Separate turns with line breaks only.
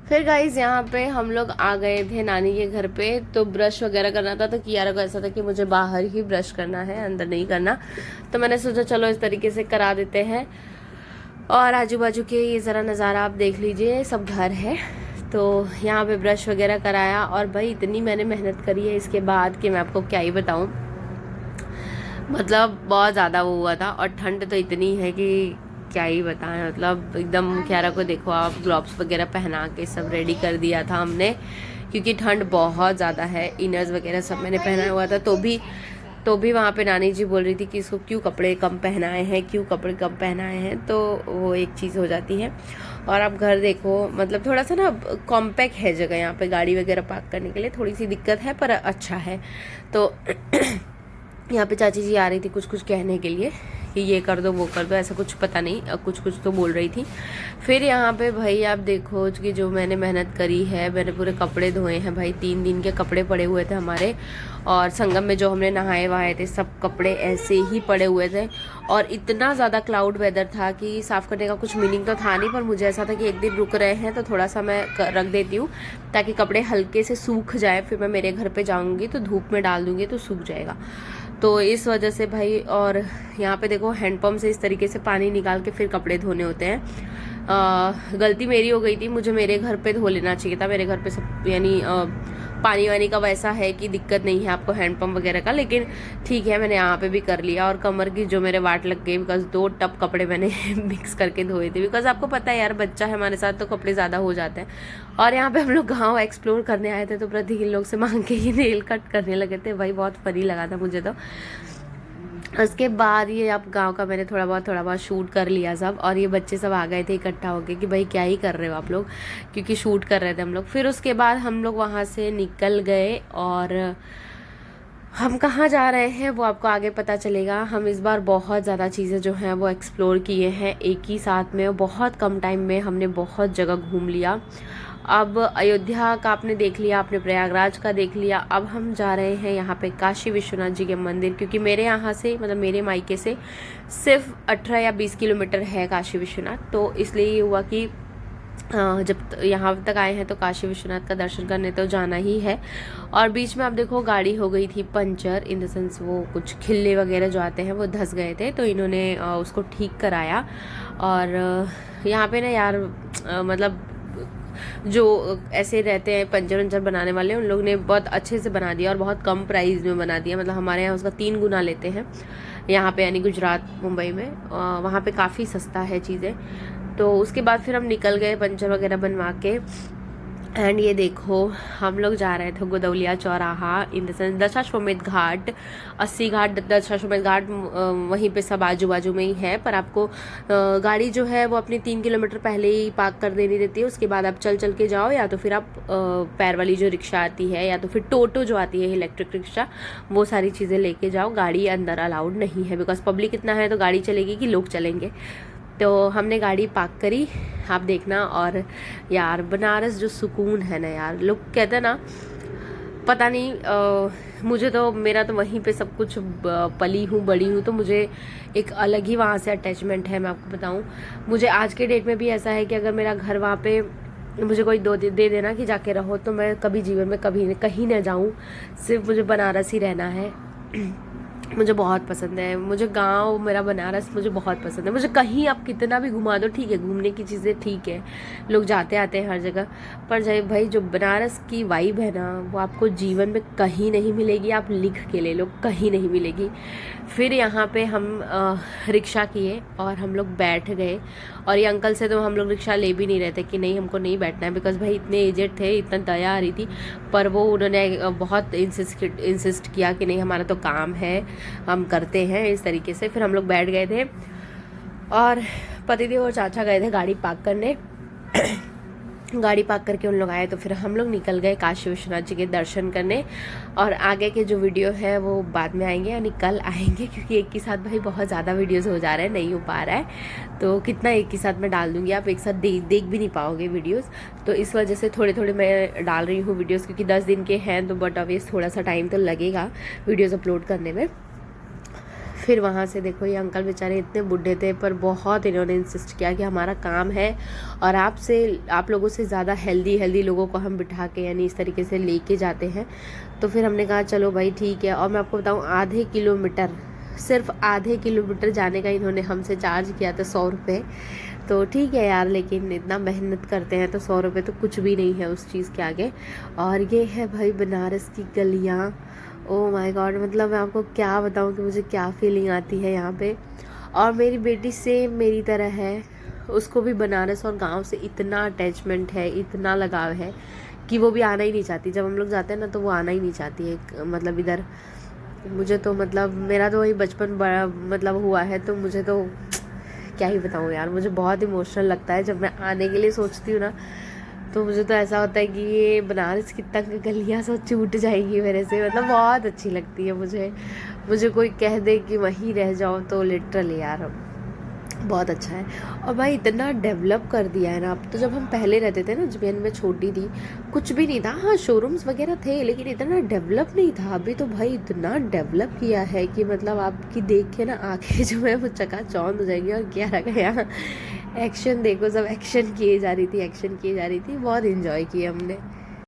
फिर गाइज यहाँ पे हम लोग आ गए थे नानी के घर पे, तो ब्रश वगैरह करना था। तो कियारा को ऐसा था कि मुझे बाहर ही ब्रश करना है, अंदर नहीं करना। तो मैंने सोचा चलो इस तरीके से करा देते हैं। और आजू बाजू के ये ज़रा नज़ारा आप देख लीजिए, सब घर है। तो यहाँ पे ब्रश वगैरह कराया, और भाई इतनी मैंने मेहनत करी है इसके बाद कि मैं आपको क्या ही बताऊँ। मतलब बहुत ज़्यादा वो हुआ था, और ठंड तो इतनी है कि क्या ही बताएं। मतलब एकदम कियारा को देखो आप, ग्लव्स वगैरह पहना के सब रेडी कर दिया था हमने, क्योंकि ठंड बहुत ज़्यादा है। इनर्स वगैरह सब मैंने पहना हुआ था, तो भी वहाँ पे नानी जी बोल रही थी कि इसको क्यों कपड़े कम पहनाए हैं, क्यों कपड़े कम पहनाए हैं। तो वो एक चीज़ हो जाती है। और आप घर देखो, मतलब थोड़ा सा ना कॉम्पैक्ट है जगह, यहाँ पे गाड़ी वगैरह पार्क करने के लिए थोड़ी सी दिक्कत है, पर अच्छा है। तो यहाँ पे चाची जी आ रही थी कुछ कुछ कहने के लिए कि ये कर दो वो कर दो, ऐसा कुछ पता नहीं, कुछ कुछ तो बोल रही थी। फिर यहाँ पे भाई आप देखो कि जो मैंने मेहनत करी है, मैंने पूरे कपड़े धोए हैं भाई। 3 दिन के कपड़े पड़े हुए थे हमारे, और संगम में जो हमने नहाए वहाए थे सब कपड़े ऐसे ही पड़े हुए थे। और इतना ज़्यादा क्लाउड वेदर था कि साफ़ करने का कुछ मीनिंग तो था नहीं, पर मुझे ऐसा था कि एक दिन रुक रहे हैं तो थोड़ा सा मैं रख देती हूँ ताकि कपड़े हल्के से सूख जाए। फिर मैं मेरे घर पे जाऊँगी तो धूप में डाल दूँगी तो सूख जाएगा। तो इस वजह से भाई, और यहाँ पे देखो हैंडपम्प से इस तरीके से पानी निकाल के फिर कपड़े धोने होते हैं। गलती मेरी हो गई थी, मुझे मेरे घर पे धो लेना चाहिए था। मेरे घर पे सब यानी पानी वानी का वैसा है कि दिक्कत नहीं है आपको हैंडपम्प वगैरह का, लेकिन ठीक है मैंने यहाँ पे भी कर लिया। और कमर की जो मेरे वाट लग गई, बिकॉज 2 टब कपड़े मैंने मिक्स करके धोए थे। बिकॉज आपको पता है यार, बच्चा है हमारे साथ तो कपड़े ज़्यादा हो जाते हैं। और यहाँ पे हम लोग गाँव एक्सप्लोर करने आए थे, तो प्रतीक इन लोग से मांग के ही नेल कट करने लगे थे भाई। बहुत फनी लगा था मुझे तो। उसके बाद ये अब गांव का मैंने थोड़ा बहुत शूट कर लिया सब, और ये बच्चे सब आ गए थे इकट्ठा होके कि भाई क्या ही कर रहे हो आप लोग, क्योंकि शूट कर रहे थे हम लोग। फिर उसके बाद हम लोग वहाँ से निकल गए, और हम कहाँ जा रहे हैं वो आपको आगे पता चलेगा। हम इस बार बहुत ज़्यादा चीज़ें जो हैं वो एक्सप्लोर किए हैं एक ही साथ में, बहुत कम टाइम में हमने बहुत जगह घूम लिया। अब अयोध्या का आपने देख लिया, आपने प्रयागराज का देख लिया। अब हम जा रहे हैं यहाँ पे काशी विश्वनाथ जी के मंदिर, क्योंकि मेरे यहाँ से मतलब मेरे मायके से सिर्फ 18 या 20 किलोमीटर है काशी विश्वनाथ। तो इसलिए ये हुआ कि जब यहाँ तक आए हैं तो काशी विश्वनाथ का दर्शन करने तो जाना ही है। और बीच में आप देखो गाड़ी हो गई थी पंचर, इन द सेंस वो कुछ खिल्ले वगैरह जो आते हैं वो धंस गए थे, तो इन्होंने उसको ठीक कराया। और यहाँ पे ना यार मतलब जो ऐसे रहते हैं पंचर वंचर बनाने वाले, उन लोग ने बहुत अच्छे से बना दिया और बहुत कम प्राइस में बना दिया। मतलब हमारे यहाँ उसका 3 गुना लेते हैं यहाँ पे, यानी गुजरात मुंबई में। वहाँ पे काफ़ी सस्ता है चीज़ें। तो उसके बाद फिर हम निकल गए पंचर वगैरह बनवा के। एंड ये देखो हम लोग जा रहे थे गोदौलिया चौराहा, in the sense Dashashwamedh Ghat, 80 घाट, दशाश्वमेध घाट वहीं पे सब आजू बाजू में ही है। पर आपको गाड़ी जो है वो अपनी 3 किलोमीटर पहले ही पार्क कर देनी देती है। उसके बाद आप चल चल के जाओ, या तो फिर आप पैर वाली जो रिक्शा आती है, या तो फिर टोटो जो आती है इलेक्ट्रिक रिक्शा, वो सारी चीज़ें लेके जाओ। गाड़ी अंदर अलाउड नहीं है, बिकॉज पब्लिक इतना है तो गाड़ी चलेगी कि लोग चलेंगे। तो हमने गाड़ी पार्क करी, आप देखना। और यार बनारस जो सुकून है ना यार, लोग कहते हैं ना, पता नहीं मुझे तो, मेरा तो वहीं पे सब कुछ पली हूँ बड़ी हूँ, तो मुझे एक अलग ही वहाँ से अटैचमेंट है। मैं आपको बताऊँ, मुझे आज के डेट में भी ऐसा है कि अगर मेरा घर वहाँ पे मुझे कोई दे देना कि जाके रहो, तो मैं कभी जीवन में कभी कहीं ना जाऊँ, सिर्फ मुझे बनारस ही रहना है। मुझे बहुत पसंद है, मुझे गांव मेरा बनारस मुझे बहुत पसंद है। मुझे कहीं आप कितना भी घुमा दो, ठीक है घूमने की चीज़ें ठीक है, लोग जाते आते हैं हर जगह, पर भाई जो बनारस की वाइब है ना, वो आपको जीवन में कहीं नहीं मिलेगी। आप लिख के ले लो, कहीं नहीं मिलेगी। फिर यहाँ पे हम रिक्शा किए और हम लोग बैठ गए। और ये अंकल से तो हम लोग रिक्शा ले भी नहीं रहे थे कि नहीं हमको नहीं बैठना है, बिकॉज भाई इतने एजेड थे, इतना दया आ रही थी। पर वो उन्होंने बहुत इंसिस्ट किया कि नहीं हमारा तो काम है, हम करते हैं इस तरीके से। फिर हम लोग बैठ गए थे, और पतिदेव और चाचा गए थे गाड़ी पार्क करने। गाड़ी पार्क करके उन लोग आए, तो फिर हम लोग निकल गए काशी विश्वनाथ जी के दर्शन करने। और आगे के जो वीडियो है वो बाद में आएंगे, यानी कल आएंगे, क्योंकि एक ही साथ भाई बहुत ज़्यादा वीडियोस हो जा रहे हैं, नहीं हो पा रहा है। तो कितना एक ही साथ मैं डाल दूंगी, आप एक साथ देख भी नहीं पाओगे वीडियोस। तो इस वजह से थोड़े थोड़े मैं डाल रही हूँ वीडियोज़, क्योंकि 10 दिन के हैं तो बट ऑब्वियस थोड़ा सा टाइम तो लगेगा वीडियोज़ अपलोड करने में। फिर वहाँ से देखो ये अंकल बेचारे इतने बूढ़े थे, पर बहुत इन्होंने इंसिस्ट किया कि हमारा काम है और आप लोगों से ज़्यादा हेल्दी लोगों को हम बिठा के यानी इस तरीके से लेके जाते हैं। तो फिर हमने कहा चलो भाई ठीक है। और मैं आपको बताऊँ आधे किलोमीटर, सिर्फ आधे किलोमीटर जाने का इन्होंने हमसे चार्ज किया था 100 रुपये। तो ठीक है यार, लेकिन इतना मेहनत करते हैं तो 100 रुपये तो कुछ भी नहीं है उस चीज़ के आगे। और ये है भाई बनारस की गलियाँ। ओह माय गॉड, मतलब मैं आपको क्या बताऊँ कि मुझे क्या फीलिंग आती है यहाँ पे। और मेरी बेटी सेम मेरी तरह है, उसको भी बनारस और गांव से इतना अटैचमेंट है, इतना लगाव है कि वो भी आना ही नहीं चाहती। जब हम लोग जाते हैं ना तो वो आना ही नहीं चाहती है मतलब इधर। मुझे तो मतलब मेरा तो वही बचपन बड़ा मतलब हुआ है, तो मुझे तो क्या ही बताऊँ यार, मुझे बहुत इमोशनल लगता है जब मैं आने के लिए सोचती हूँ ना। तो मुझे तो ऐसा होता है कि ये बनारस की तंग गलियाँ सब छूट जाएंगी मेरे से, मतलब बहुत अच्छी लगती है मुझे कोई कह दे कि वहीं रह जाओ तो लिटरली यार बहुत अच्छा है। और भाई इतना डेवलप कर दिया है ना अब तो। जब हम पहले रहते थे ना, जब मैं छोटी थी, कुछ भी नहीं था। हाँ शोरूम्स वगैरह थे लेकिन इतना डेवलप नहीं था। अभी तो भाई इतना डेवलप किया है कि मतलब आपकी देख के ना आंखें जो है वो चकाचौंध हो जाएगी। और क्या रखा यहाँ एक्शन देखो, सब एक्शन किए जा रही थी, बहुत इन्जॉय किए हमने।